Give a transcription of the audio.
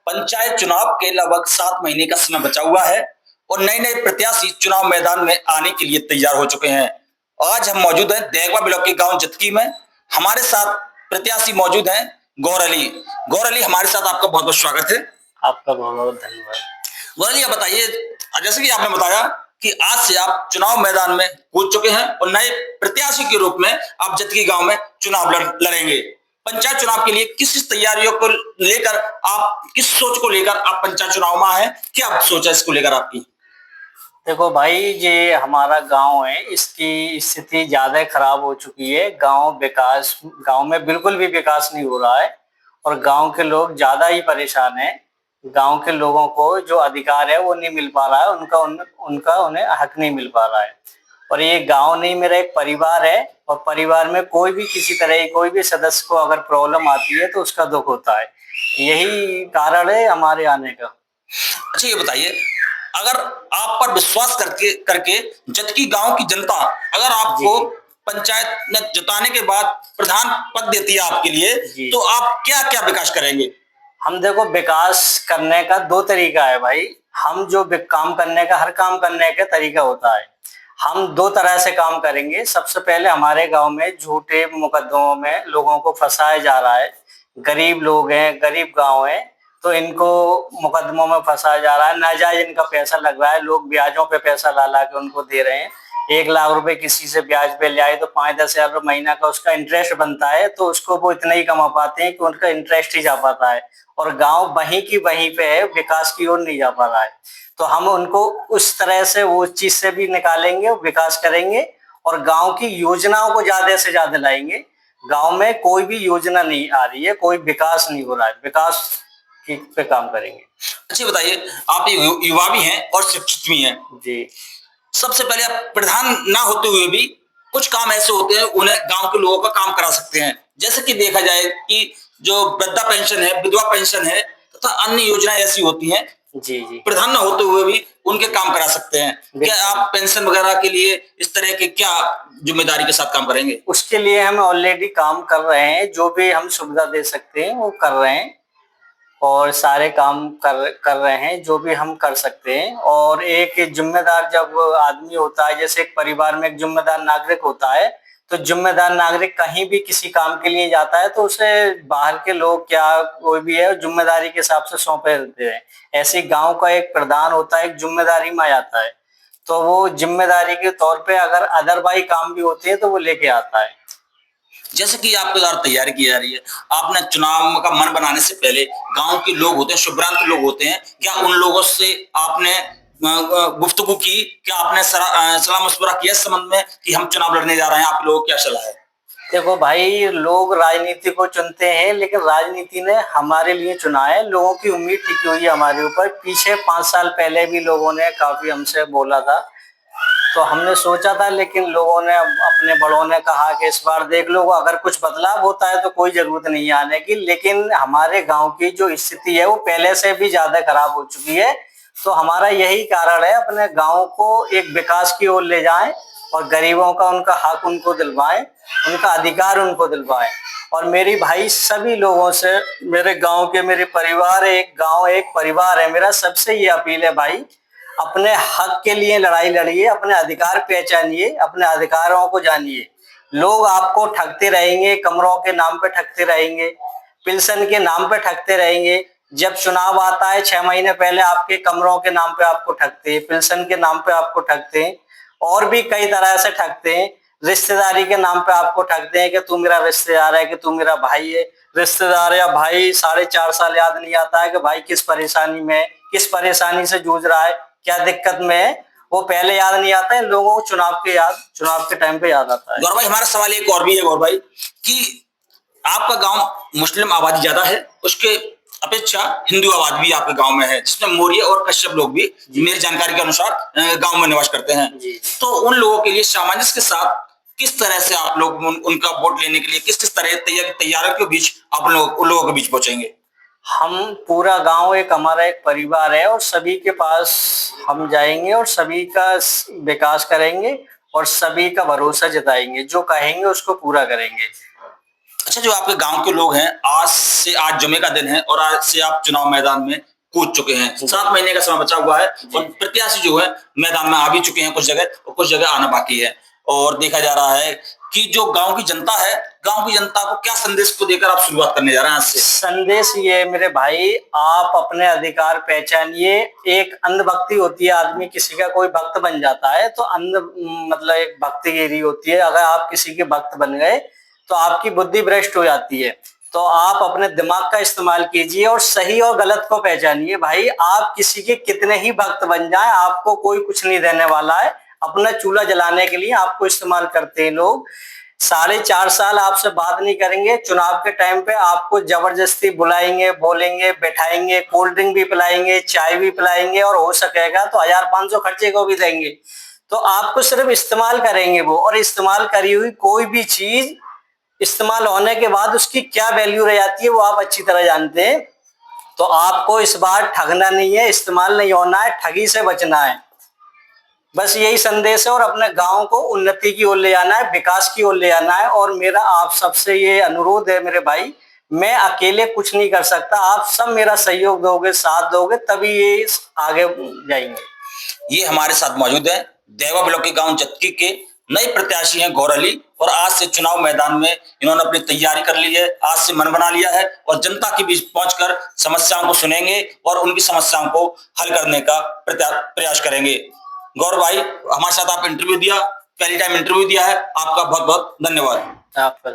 पंचायत चुनाव के लगभग 7 महीने का समय बचा हुआ है और नए-नए प्रत्याशी चुनाव मैदान में आने के लिए तैयार हो चुके हैं। आज हम मौजूद हैं देगवा ब्लॉक के गांव जतकी में। हमारे साथ प्रत्याशी मौजूद हैं गौर अली। गौर अली, हमारे साथ आपका बहुत-बहुत स्वागत है। आपका बहुत-बहुत धन्यवाद। गौर अली, आप बताइए, जैसे कि आपने बताया कि आज से आप चुनाव मैदान में कूद चुके हैं और नए प्रत्याशी के रूप में आप जतकी गांव में चुनाव लड़ेंगे। पंचायत चुनाव के लिए किस तैयारियों को लेकर, आप किस सोच को लेकर आप पंचायत चुनाव में आए, क्या सोच है इसको लेकर आपकी? देखो भाई, ये हमारा गांव है, इसकी स्थिति ज्यादा खराब हो चुकी है। गांव में बिल्कुल भी विकास नहीं हो रहा है और गांव के लोग ज्यादा ही परेशान हैं। गांव के लोगों को जो अधिकार है वो नहीं मिल पा रहा है, उनका उन्हें हक नहीं मिल पा रहा है। और ये गांव नहीं, मेरा एक परिवार है और परिवार में कोई भी किसी तरह कोई भी सदस्य को अगर प्रॉब्लम आती है तो उसका दुख होता है। यही कारण है हमारे आने का। अच्छा, ये बताइए, अगर आप पर विश्वास करके करके जतकी गांव की जनता अगर आपको पंचायत में जिताने के बाद प्रधान पद देती है आपके लिए, तो आप क्या क्या विकास करेंगे? हम देखो, विकास करने का दो तरीका है भाई। हम जो काम करने का, हर काम करने का तरीका होता है। हम दो तरह से काम करेंगे। सबसे पहले, हमारे गांव में झूठे मुकदमों में लोगों को फंसाया जा रहा है। गरीब लोग हैं, गरीब गांव है, तो इनको मुकदमों में फंसाया जा रहा है। नाजायज इनका पैसा लग रहा है, लोग ब्याजों पे पैसा ला ला के उनको दे रहे हैं। 1 लाख रुपए किसी से ब्याज पे ले आए तो 5-10 हजार महीना का उसका इंटरेस्ट बनता है, तो उसको वो इतना ही कमा पाते हैं कि उनका इंटरेस्ट ही जा पाता है और गांव वहीं की वहीं पे है, विकास की ओर नहीं जा पा रहा है। तो हम उनको उस तरह से वो चीज से भी निकालेंगे, विकास करेंगे और गांव की योजनाओं को ज्यादा से ज्यादा लाएंगे। गांव में कोई भी योजना नहीं आ रही है, कोई विकास नहीं हो रहा है, विकास पे काम करेंगे। अच्छा, बताइए, आप युवा भी हैं और शिक्षित भी हैं जी। सबसे पहले, आप प्रधान ना होते हुए भी कुछ काम ऐसे होते हैं उन्हें गांव के लोगों का काम करा सकते हैं। जैसे कि देखा जाए कि जो वृद्धा पेंशन है, विधवा पेंशन है तथा अन्य योजनाएं ऐसी होती हैं, जी जी, प्रधान ना होते हुए भी उनके काम करा सकते हैं। क्या आप पेंशन वगैरह के लिए इस तरह के क्या जिम्मेदारी के साथ काम करेंगे? उसके लिए हम ऑलरेडी काम कर रहे हैं। जो भी हम सुविधा दे सकते हैं वो कर रहे हैं और सारे काम कर रहे हैं जो भी हम कर सकते हैं। और एक जिम्मेदार जब आदमी होता है, जैसे एक परिवार में एक जिम्मेदार नागरिक होता है, तो जिम्मेदार नागरिक कहीं भी किसी काम के लिए जाता है तो उसे बाहर के लोग क्या कोई भी है जिम्मेदारी के हिसाब से सौंपे देते हैं। ऐसे गांव का एक प्रधान होता है, एक जिम्मेदारी में आ जाता है, तो वो जिम्मेदारी के तौर पे अगर अदरवाइज काम भी होते हैं तो वो लेके आता है। जैसे कि आपके द्वारा तैयारी की जा रही है, आपने चुनाव का मन बनाने से पहले गांव के लोग होते हैं, शुभ्रांत लोग होते हैं, क्या उन लोगों से आपने गुफ्तगू की? क्या आपने सलाह मशवरा किया इस संबंध में कि हम चुनाव लड़ने जा रहे हैं? आप लोगों को क्या सलाह है? देखो भाई, लोग राजनीति को चुनते हैं लेकिन राजनीति ने हमारे लिए चुना है। लोगों की उम्मीद टिकी हुई है हमारे ऊपर। पीछे 5 साल पहले भी लोगों ने काफी हमसे बोला था, तो हमने सोचा था, लेकिन लोगों ने, अपने बड़ों ने कहा कि इस बार देख लो, अगर कुछ बदलाव होता है तो कोई जरूरत नहीं है आने की। लेकिन हमारे गांव की जो स्थिति है वो पहले से भी ज्यादा खराब हो चुकी है। तो हमारा यही कारण है, अपने गांव को एक विकास की ओर ले जाएं और गरीबों का उनका हक उनको दिलवाएं, उनका अधिकार उनको दिलवाएं। और मेरी भाई सभी लोगों से, मेरे गांव के, मेरे परिवार, एक गांव एक परिवार है मेरा, सबसे ये अपील है भाई, अपने हक के लिए लड़ाई लड़िए, अपने अधिकार पहचानिए, अपने अधिकारों को जानिए। लोग आपको ठगते रहेंगे, कमरों के नाम पे ठगते रहेंगे, पेंशन के नाम पे ठगते रहेंगे। जब चुनाव आता है 6 महीने पहले आपके कमरों के नाम पे आपको ठगते हैं, पेंशन के नाम पे आपको ठगते हैं और भी कई तरह से ठगते हैं। रिश्तेदारी के नाम पे आपको ठगते हैं कि तू मेरा रिश्तेदार है, कि तू मेरा भाई है। रिश्तेदार या भाई 4.5 साल याद नहीं आता है कि भाई किस परेशानी में, किस परेशानी से जूझ रहा है, क्या दिक्कत में है, वो पहले याद नहीं आता है लोगों को। चुनाव के टाइम पे याद आता है। गौर भाई, हमारा सवाल एक और भी है गौर भाई, कि आपका गांव मुस्लिम आबादी ज्यादा है, उसके अपेक्षा हिंदू आबादी भी आपके गांव में है, जिसमें मौर्य और कश्यप लोग भी मेरी जानकारी के अनुसार गांव में निवास करते हैं। तो उन लोगों के लिए सामंजस्य के साथ किस तरह से आप लोग उनका वोट लेने के लिए किस किस तरह तैयारियों के बीच आप लोग उन लोगों के बीच पहुंचेंगे? हम पूरा गांव एक हमारा एक परिवार है और सभी के पास हम जाएंगे और सभी का विकास करेंगे और सभी का भरोसा जताएंगे। जो कहेंगे उसको पूरा करेंगे। अच्छा, जो आपके गांव के लोग हैं, आज जुमे का दिन है और आज से आप चुनाव मैदान में कूद चुके हैं। 7 महीने का समय बचा हुआ है और प्रत्याशी जो है मैदान में आ भी चुके हैं कुछ जगह, और कुछ जगह आना बाकी है। और देखा जा रहा है कि जो गांव की जनता है, गांव की जनता को क्या संदेश को देकर आप शुरुआत करने जा रहे हैं आज से? संदेश ये है मेरे भाई, आप अपने अधिकार पहचानिए। एक अंधभक्ति होती है, आदमी किसी का कोई भक्त बन जाता है तो अंध मतलब एक भक्ति गिरी होती है। अगर आप किसी के भक्त बन गए तो आपकी बुद्धि भ्रष्ट हो जाती है। तो आप अपने दिमाग का इस्तेमाल कीजिए और सही और गलत को पहचानिए। भाई आप किसी के कितने ही भक्त बन जाएं, आपको कोई कुछ नहीं देने वाला है। अपना चूल्हा जलाने के लिए आपको इस्तेमाल करते हैं लोग। 4.5 साल आपसे बात नहीं करेंगे, चुनाव के टाइम पे आपको जबरदस्ती बुलाएंगे, बोलेंगे, बैठाएंगे, कोल्ड ड्रिंक भी पिलाएंगे, चाय भी पिलाएंगे और हो सकेगा तो 1500 खर्चे को भी देंगे। तो आपको सिर्फ इस्तेमाल करेंगे वो, और इस्तेमाल करी हुई कोई भी चीज इस्तेमाल होने के बाद उसकी क्या वैल्यू रह जाती है वो आप अच्छी तरह जानते हैं। तो आपको इस बार ठगना नहीं है, इस्तेमाल नहीं होना है, ठगी से बचना है। बस यही संदेश है, और अपने गांव को उन्नति की ओर ले जाना है, विकास की ओर ले जाना है। और मेरा आप सबसे ये अनुरोध है मेरे भाई, मैं अकेले कुछ नहीं कर सकता, आप सब मेरा सहयोग दोगे, साथ दोगे, तभी ये आगे जाएंगे। ये हमारे साथ मौजूद है देवा ब्लॉक के गांव जतकी के नए प्रत्याशी हैं गौर अली, और आज से चुनाव मैदान में इन्होंने अपनी तैयारी कर ली है, आज से मन बना लिया है और जनता के बीच पहुंचकर समस्याओं को सुनेंगे और उनकी समस्याओं को हल करने का प्रयास करेंगे। गौर भाई, हमारे साथ आप इंटरव्यू दिया, पहली टाइम इंटरव्यू दिया है, आपका बहुत बहुत धन्यवाद। आपका